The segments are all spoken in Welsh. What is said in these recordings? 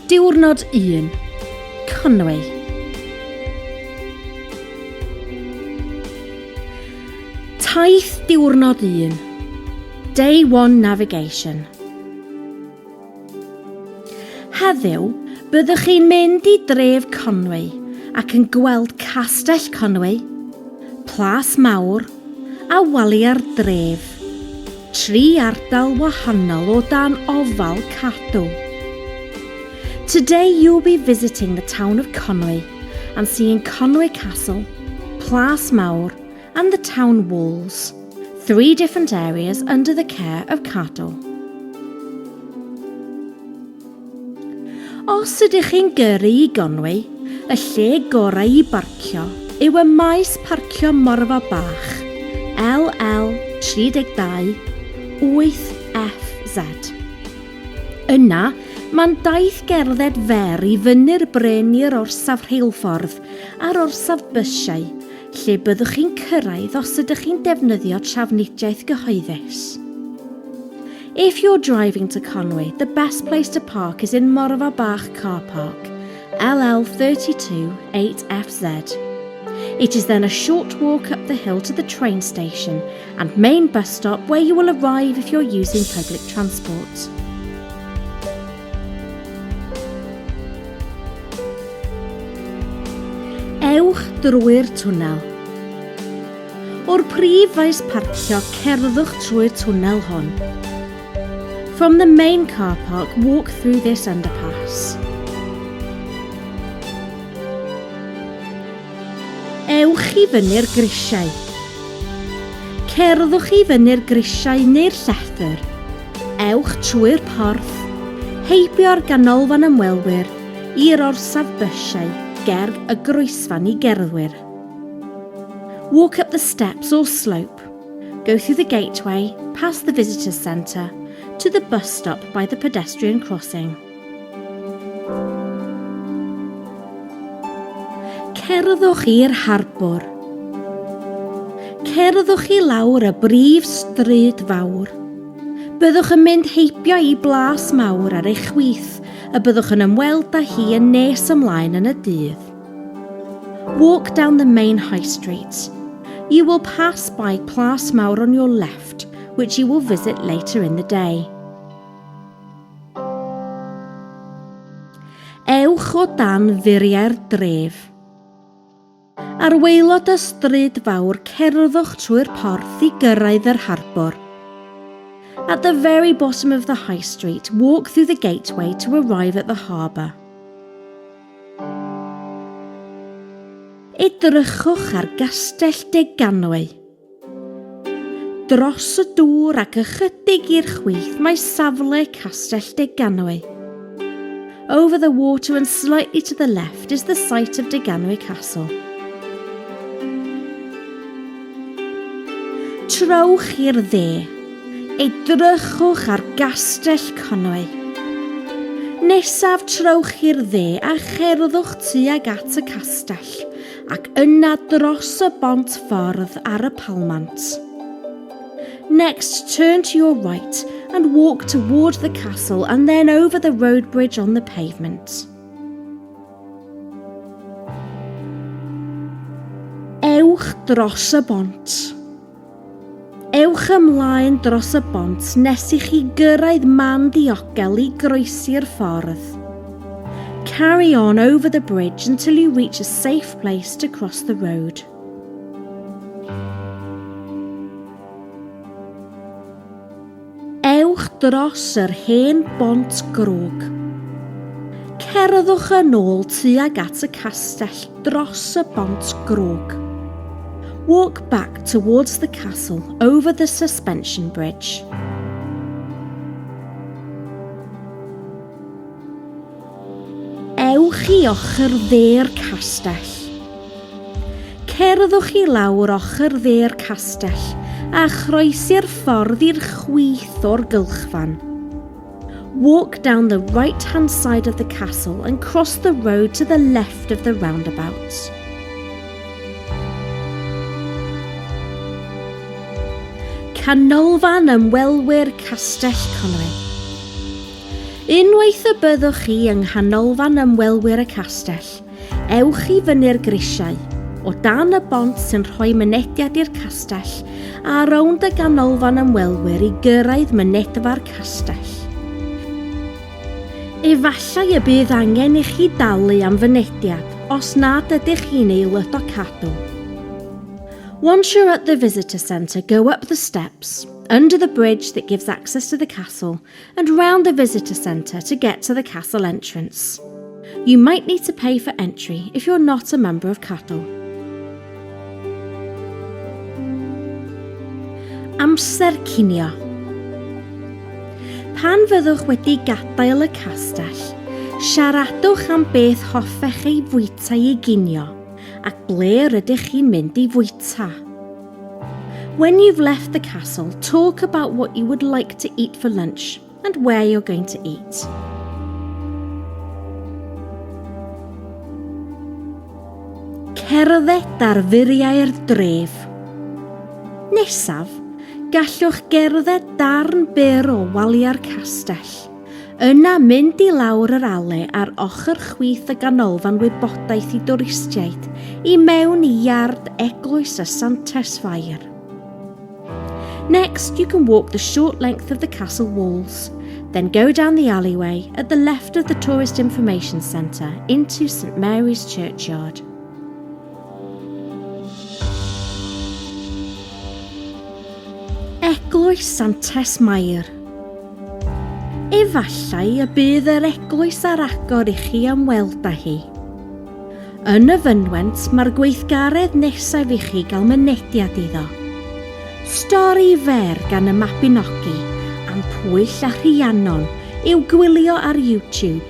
Diwrnod 1. Conwy. Taith diwrnod 1. Day 1 Navigation. Heddiw, byddwch chi'n mynd i dref Conwy ac yn gweld Castell Conwy, Plas Mawr a walia'r dref. 3 ardal wahanol o dan ofal Cadw. Today you'll be visiting the town of Conwy and seeing Conwy Castle, Plas Mawr and the town walls, 3 different areas under the care of Cadw. Os ydych chi'n gyrru i Conwy, y lle gorau i barcio yw y maes parcio Morfa Bach LL 32 8FZ. Yna, mae'n daith gerdded fer i fyny'r bryn i'r orsaf rheilffordd a'r orsaf bysiau, lle byddwch chi'n cyrraedd os ydych chi'n defnyddio trafnidiaeth gyhoeddus. If you're driving to Conwy, the best place to park is in Morfa Bach car park, LL 32 8FZ. It is then a short walk up the hill to the train station and main bus stop where you will arrive if you're using public transport. Ewch drwy'r twnnel. O'r prif faes parcio, cerddwch trwy'r twnnel hon. From the main car park, walk through this underpass. Ewch i fyny'r grisiau. Cerddwch i fyny'r grisiau neu'r llethyr. Ewch trwy'r porth, heibio'r ganolfan ymwelwyr i'r orsaf bysiau ger y groesfan i gerddwyr. Walk up the steps or slope. Go through the gateway, past the visitor centre, to the bus stop by the pedestrian crossing. Cerddwch i'r harbwr. Cerddwch i lawr y brif stryd fawr. Byddwch yn mynd heibio i Blas Mawr ar eich chwith y byddwch yn ymweld â hi yn nes ymlaen yn y dydd. Walk down the main high street. You will pass by Plas Mawr on your left, which you will visit later in the day. Ewch o dan furiau'r dref. Ar waelod y stryd fawr, cerddwch trwy'r porth i gyrraedd yr harbwr. At the very bottom of the high street, walk through the gateway to arrive at the harbour. Edrychwch ar Gastell de Ganwy. Dros y dŵr ac ychydig i'r chwith mae safle Castell de Ganwy. Over the water and slightly to the left is the site of De Ganwy Castle. Trowch i'r dde. Edrychwch ar Gastell Conwy. Nesaf trowch i'r dde a cherddwch tuag at y castell ac yna dros y bont ffordd ar y palmant. Next, turn to your right and walk toward the castle and then over the road bridge on the pavement. Ewch dros y bont. Ewch ymlaen dros y bont nes i chi gyrraedd man diogel i groesi'r ffordd. Carry on over the bridge until you reach a safe place to cross the road. Ewch dros yr hen bont grog. Cerddwch yn ôl tuag at y castell dros y bont grog. Walk back towards the castle over the suspension bridge. Ewch i ochr dde'r castell. Cerddwch i lawr ochr dde'r castell a chroesi'r ffordd i'r chwith o'r gylchfan. Walk down the right-hand side of the castle and cross the road to the left of the roundabout. Canolfan ymwelwyr Castell Conwy. Unwaith y byddwch chi yng nghanolfan ymwelwyr y castell, ewch i fyny'r grisiau, o dan y bont sy'n rhoi mynediad i'r castell, a rownd y ganolfan ymwelwyr i gyrraedd mynedfa'r castell. Efallai y bydd angen i chi dalu am fynediad os nad ydych chi'n aelod o Cadw. Once you're at the visitor centre, go up the steps, under the bridge that gives access to the castle, and round the visitor centre to get to the castle entrance. You might need to pay for entry if you're not a member of Cadw. Amser cinio. Pan fyddwch wedi gadael y castell, siaradwch am beth hoffech ei fwyta i ginio ac ble rydych chi'n mynd i fwyta. When you've left the castle, talk about what you would like to eat for lunch and where you're going to eat. Cerdded ar furiau'r dref. Nesaf, gallwch gerdded darn byr o walia'r castell. Yna mynd i lawr yr ale ar ochr chwith y ganolfan wybodaeth i dwristiaid i mewn i iard eglwys y Santes Fair. Next, you can walk the short length of the castle walls, then go down the alleyway at the left of the Tourist Information Centre into St Mary's Churchyard. Eglwys Santes Mair. Efallai y bydd yr eglwys ar agor i chi ymweld â hi. Yn y fynwent mae'r gweithgaredd nesaf i chi gael mynediad iddo. Stori fer gan y Mabinogi am Pwyll a Rhiannon i'w gwylio ar YouTube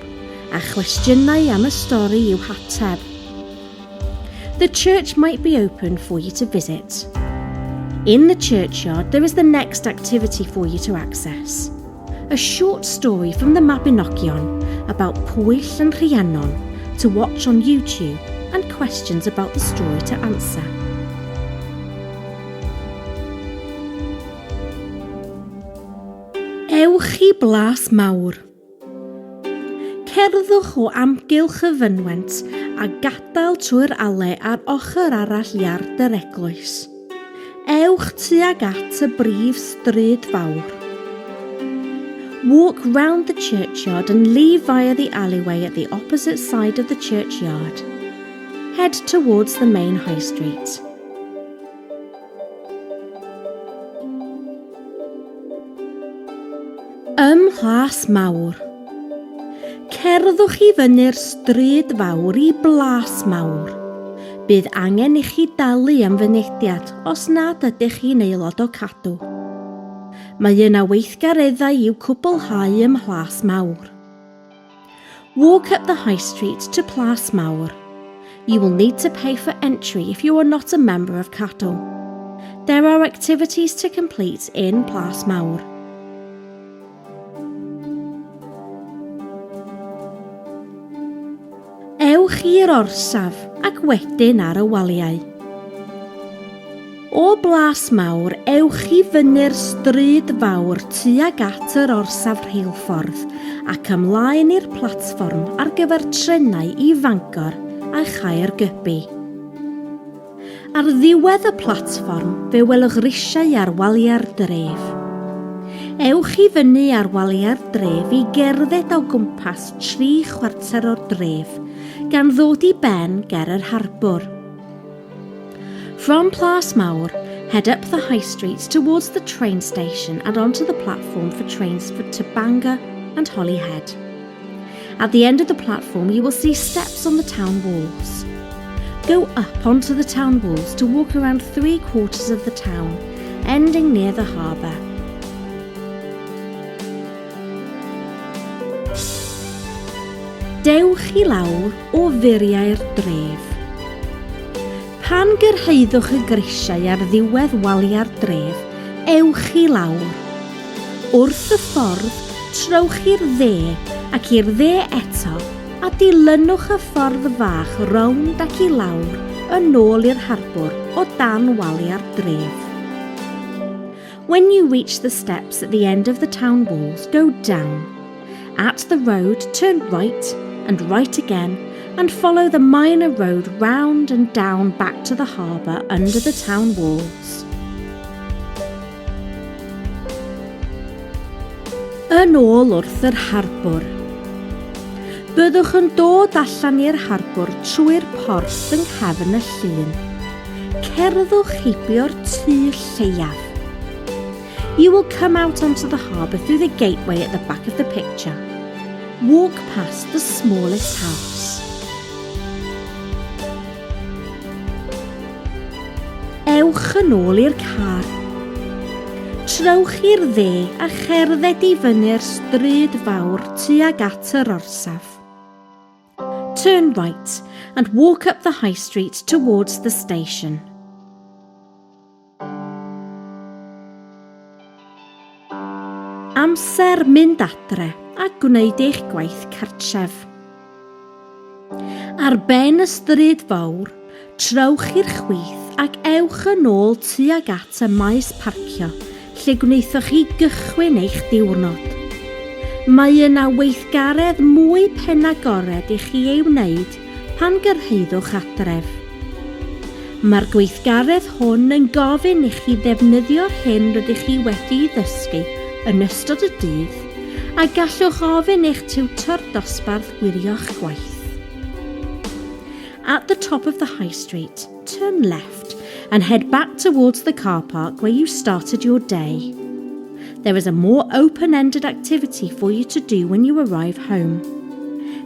a chwestiynau am y stori i'w hateb. The church might be open for you to visit. In the churchyard, there is the next activity for you to access. A short story from the Mabinogion about Pwyll and Rhiannon to watch on YouTube and questions about the story to answer. Ewch i Blas Mawr. Cerddwch o amgylch y fynwent a gadael trwy'r ale ar ochr arall iard yr eglwys. Ewch tuag at y brif stryd fawr. Walk round the churchyard and leave via the alleyway at the opposite side of the churchyard. Head towards the main high street. Mhlas Mawr. Cerddwch i fyny'r stryd fawr i Blas Mawr. Bydd angen i chi dalu am fynediad os nad ydych chi'n aelod o Cadw. Mae yna weithgareddau i'w cwblhau ym Mhlas Mawr. Walk up the high street to Plas Mawr. You will need to pay for entry if you are not a member of Cadw. There are activities to complete in Plas Mawr. Ewch i'r orsaf ac wedyn ar y waliau. O Blas Mawr, ewch i fyny'r stryd fawr tuag at yr orsaf rheilffordd ac ymlaen i'r platfform ar gyfer trenau i Fangor a Chaergybi. Ar ddiwedd y platfform, fe welwch risiau ar waliau'r dref. Ewch i fyny ar waliau'r dref i gerdded o gwmpas 3 chwarter o'r dref, gan ddod i ben ger yr harbwr. From Plas Mawr, head up the high street towards the train station and onto the platform for trains to Bangor and Holyhead. At the end of the platform, you will see steps on the town walls. Go up onto the town walls to walk around 3/4 of the town, ending near the harbour. Dewch i lawr o furiau'r dref. Pan gyrhaeddwch y grisiau ar ddiwedd waliau'r dref, ewch i lawr. Wrth y ffordd, trowch i'r dde ac i'r dde eto a dilynwch y ffordd fach rownd ac i lawr yn ôl i'r harbwr o dan waliau'r dref. When you reach the steps at the end of the town walls, go down. At the road, turn right and right again and follow the minor road round and down back to the harbour under the town walls. Yn ôl wrth yr harbwr. Byddwch yn dod allan i'r harbwr trwy'r porth yng nghefn y llun. Cerddwch heibio'r tŷ lleiaf. You will come out onto the harbour through the gateway at the back of the picture. Walk past the smallest house. Ewch yn ôl i'r car. Trowch i'r dde a cherdded i fyny'r stryd fawr tuag at yr orsaf. Turn right and walk up the high street towards the station. Amser mynd adre a gwneud eich gwaith cartref. Ar ben y stryd fawr, trowch i'r chwith ac ewch yn ôl tuag at y maes parcio, lle gwneithoch chi gychwyn eich diwrnod. Mae yna weithgaredd mwy penagored i chi ei wneud pan gyrhaeddwch adref. Mae'r gweithgaredd hwn yn gofyn i chi ddefnyddio'r hyn rydych chi wedi'i ddysgu yn ystod y dydd a gallwch ofyn eich tiwtor dosbarth wirio'ch gwaith. At the top of the high street, turn left and head back towards the car park where you started your day. There is a more open-ended activity for you to do when you arrive home.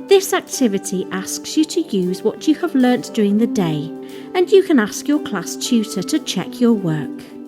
This activity asks you to use what you have learnt during the day, and you can ask your class tutor to check your work.